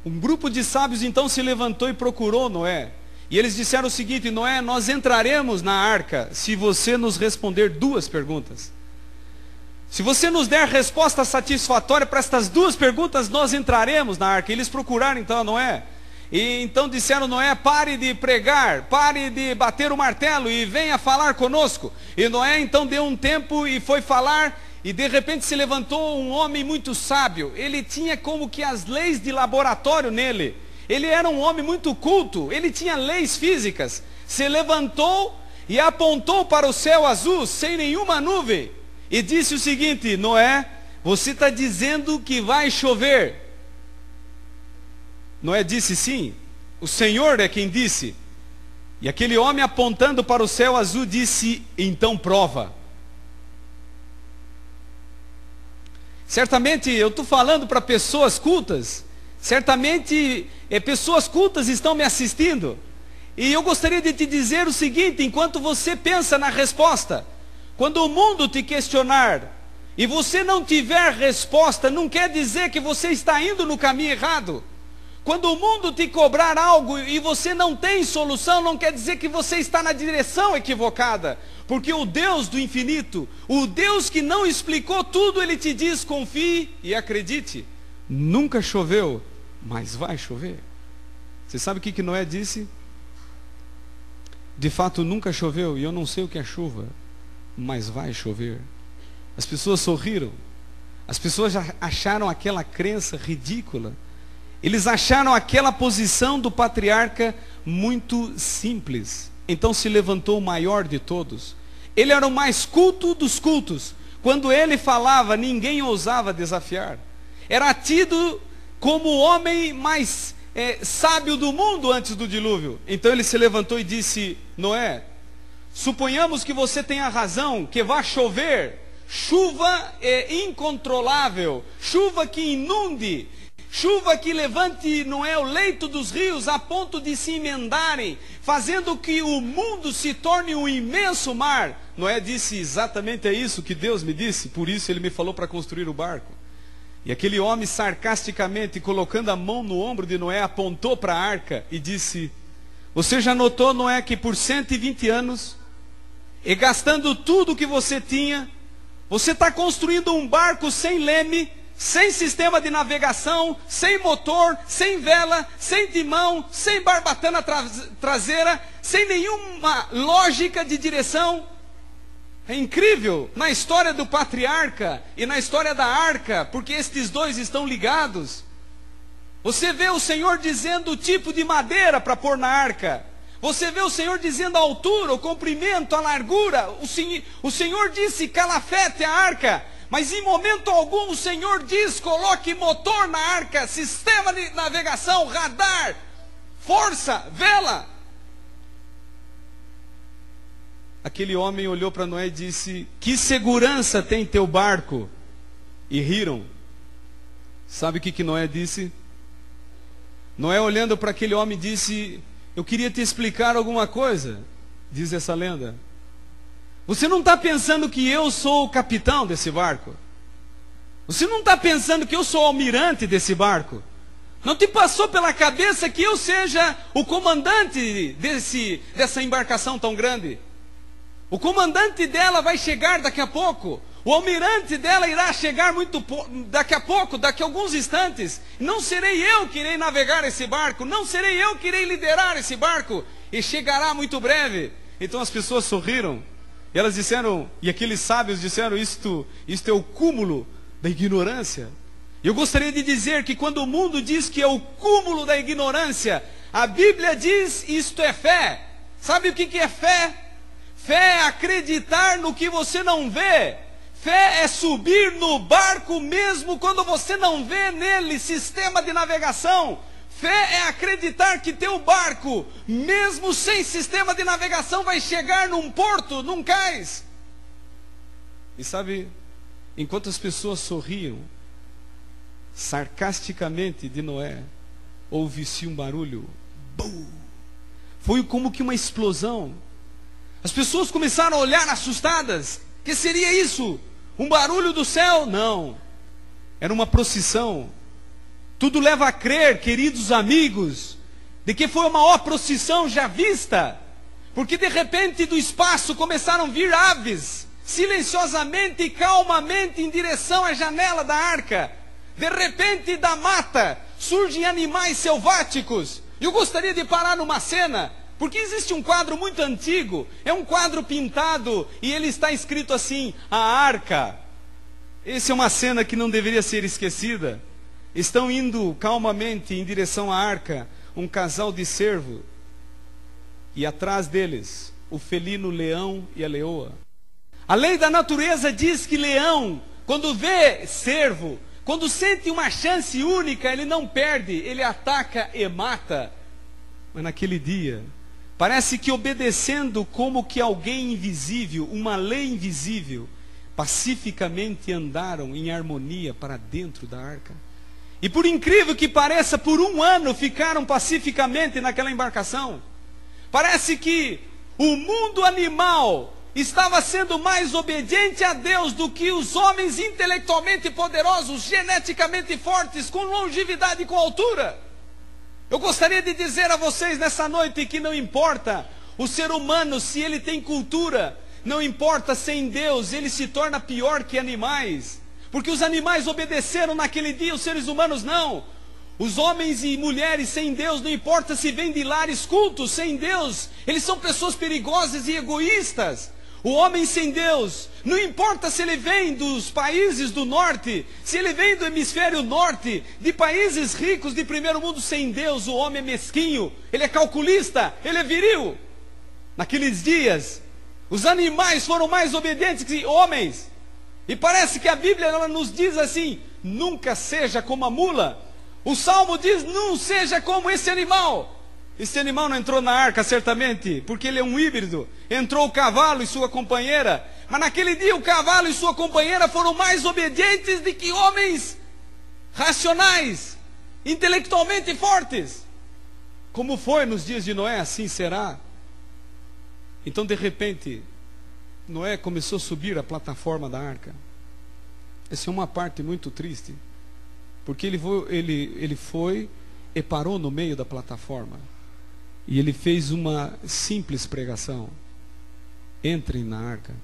Um grupo de sábios então se levantou e procurou Noé. E eles disseram o seguinte: Noé, nós entraremos na arca se você nos responder duas perguntas. Se você nos der resposta satisfatória para estas duas perguntas, nós entraremos na arca. E eles procuraram então a Noé. E então disseram: Noé, pare de pregar, pare de bater o martelo e venha falar conosco. E Noé então deu um tempo e foi falar. E de repente se levantou um homem muito sábio. Ele tinha como que as leis de laboratório nele. Ele era um homem muito culto. Ele tinha leis físicas. Se levantou e apontou para o céu azul, sem nenhuma nuvem. E disse o seguinte: Noé, você está dizendo que vai chover. Noé disse: sim, o Senhor é quem disse. E aquele homem apontando para o céu azul disse: então prova. Certamente eu estou falando para pessoas cultas, certamente pessoas cultas estão me assistindo, e eu gostaria de te dizer o seguinte: enquanto você pensa na resposta, quando o mundo te questionar, e você não tiver resposta, não quer dizer que você está indo no caminho errado. Quando o mundo te cobrar algo e você não tem solução, não quer dizer que você está na direção equivocada. Porque o Deus do infinito, o Deus que não explicou tudo, Ele te diz: confie e acredite. Nunca choveu, mas vai chover. Você sabe o que Noé disse? De fato nunca choveu, e eu não sei o que é chuva, mas vai chover. As pessoas sorriram. As pessoas já acharam aquela crença ridícula. Eles acharam aquela posição do patriarca muito simples. Então se levantou o maior de todos. Ele era o mais culto dos cultos. Quando ele falava, ninguém ousava desafiar. Era tido como o homem mais sábio do mundo antes do dilúvio. Então ele se levantou e disse: Noé, suponhamos que você tenha razão, que vai chover. Chuva incontrolável, chuva que inunde, chuva que levante, não é, o leito dos rios a ponto de se emendarem, fazendo que o mundo se torne um imenso mar. Noé disse: exatamente é isso que Deus me disse, por isso Ele me falou para construir o barco. E aquele homem sarcasticamente, colocando a mão no ombro de Noé, apontou para a arca e disse: você já notou, Noé, que por 120 anos, e gastando tudo que você tinha, você está construindo um barco sem leme, sem sistema de navegação, sem motor, sem vela, sem timão, sem barbatana traseira, sem nenhuma lógica de direção. É incrível, na história do patriarca e na história da arca, porque estes dois estão ligados. Você vê o Senhor dizendo o tipo de madeira para pôr na arca. Você vê o Senhor dizendo a altura, o comprimento, a largura. O Senhor disse: calafete a arca. Mas em momento algum o Senhor diz: coloque motor na arca, sistema de navegação, radar, força, vela. Aquele homem olhou para Noé e disse: que segurança tem teu barco? E riram. Sabe o que Noé disse? Noé, olhando para aquele homem, disse: eu queria te explicar alguma coisa. Diz essa lenda: você não está pensando que eu sou o capitão desse barco? Você não está pensando que eu sou o almirante desse barco? Não te passou pela cabeça que eu seja o comandante dessa embarcação tão grande? O comandante dela vai chegar daqui a pouco. O almirante dela irá chegar daqui a pouco, daqui a alguns instantes. Não serei eu que irei navegar esse barco, não serei eu que irei liderar esse barco, e chegará muito breve. Então as pessoas sorriram, e elas disseram, e aqueles sábios disseram: isto é o cúmulo da ignorância. Eu gostaria de dizer que quando o mundo diz que é o cúmulo da ignorância, a Bíblia diz: isto é fé. Sabe o que é fé? Fé é acreditar no que você não vê. Fé é subir no barco mesmo quando você não vê nele sistema de navegação. Fé é acreditar que teu barco, mesmo sem sistema de navegação, vai chegar num porto, num cais. E sabe, enquanto as pessoas sorriam sarcasticamente de Noé, ouve-se um barulho. Bum! Foi como que uma explosão. As pessoas começaram a olhar assustadas. Que seria isso? Um barulho do céu? Não. Era uma procissão. Tudo leva a crer, queridos amigos, de que foi a maior procissão já vista, porque de repente do espaço começaram a vir aves, silenciosamente e calmamente em direção à janela da arca. De repente da mata surgem animais selváticos. Eu gostaria de parar numa cena, porque existe um quadro muito antigo, é um quadro pintado, e ele está escrito assim, a arca. Essa é uma cena que não deveria ser esquecida. Estão indo calmamente em direção à arca, um casal de cervo, e atrás deles, o felino leão e a leoa. A lei da natureza diz que leão, quando vê cervo, quando sente uma chance única, ele não perde, ele ataca e mata. Mas naquele dia, parece que obedecendo como que alguém invisível, uma lei invisível, pacificamente andaram em harmonia para dentro da arca. E por incrível que pareça, por um ano ficaram pacificamente naquela embarcação. Parece que o mundo animal estava sendo mais obediente a Deus do que os homens intelectualmente poderosos, geneticamente fortes, com longevidade e com altura. Eu gostaria de dizer a vocês nessa noite que não importa o ser humano se ele tem cultura, não importa, sem Deus ele se torna pior que animais. Porque os animais obedeceram naquele dia, os seres humanos não. Os homens e mulheres sem Deus, não importa se vêm de lares cultos, sem Deus, eles são pessoas perigosas e egoístas. O homem sem Deus, não importa se ele vem dos países do norte, se ele vem do hemisfério norte, de países ricos de primeiro mundo, sem Deus, o homem é mesquinho, ele é calculista, ele é viril. Naqueles dias, os animais foram mais obedientes que homens. E parece que a Bíblia ela nos diz assim, nunca seja como a mula. O Salmo diz, não seja como esse animal. Esse animal não entrou na arca, certamente, porque ele é um híbrido. Entrou o cavalo e sua companheira. Mas naquele dia o cavalo e sua companheira foram mais obedientes do que homens racionais, intelectualmente fortes. Como foi nos dias de Noé, assim será. Então de repente, Noé começou a subir a plataforma da arca. Essa é uma parte muito triste, porque ele foi e parou no meio da plataforma, e ele fez uma simples pregação: entrem na arca.